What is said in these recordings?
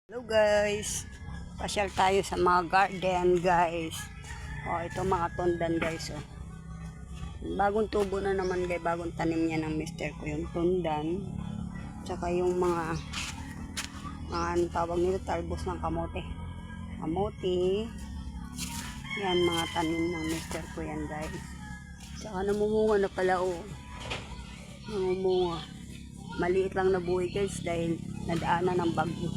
Hello guys, pasyal tayo sa mga garden guys. Ito mga tundan guys. Bagong tubo na naman guys, bagong tanim niya ng mister ko yung tundan. Tsaka yung mga ano tawag nito, talbos ng kamote. Kamote. Yan mga tanim ng mister ko yan guys. Tsaka namumunga na pala namumunga. Maliit lang na buhay guys dahil nadaanan ng bagyo.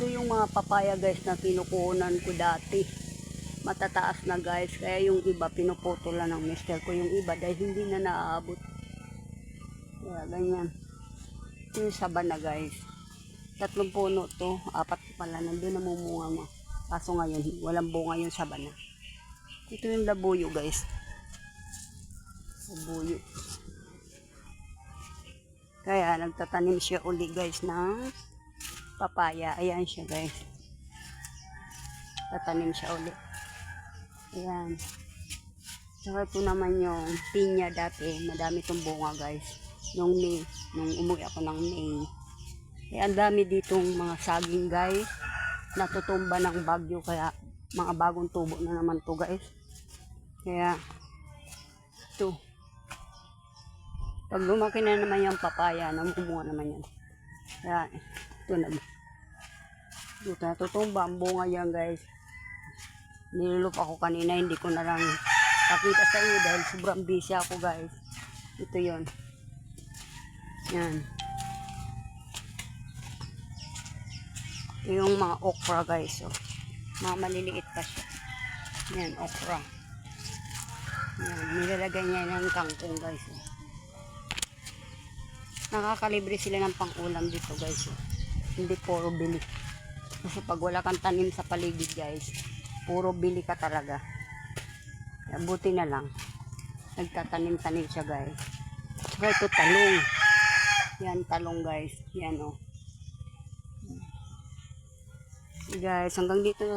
Ito yung mga papaya guys na kinukunan ko dati. Matataas na guys. Kaya yung iba pinuputol lang ng mister ko. Yung iba dahil hindi na naaabot. Kaya ganyan. Ito yung sabana guys. 3 puno to. 4 pala. Nandun namumunga mo. Kaso ngayon walang bunga yung sabana. Ito yung labuyo guys. Labuyo. Kaya nagtatanim siya uli guys ng papaya. Ayan siya guys. Tatanim siya ulit. Ayan. Saka ito naman yung pinya dati. Madami itong bunga guys. Nung May. Nung umuwi ako ng May. Ang dami ditong mga saging guys. Natutumba ng bagyo. Kaya mga bagong tubo na naman to guys. Kaya ito. Pag lumaki na naman yung papaya, namumunga naman yan. Kaya ito na. Ito natutumba ang bunga yan guys. Nilulup ako kanina, hindi ko na lang pakita sa inyo dahil sobrang busy ako guys. Ito yon. Yan. Ito yung mga okra guys. Mga maliliit pa siya. Yan, okra. Yan, nilalagay niya ng kangkong guys. Nakakalibre sila ng pang-ulam dito guys. Hindi puro bili. Kasi pag wala kang tanim sa paligid guys, puro bili ka talaga. Kaya buti na lang nagtatanim-tanim siya guys. Saka ito talong. Yan talong guys. Yan guys, hanggang dito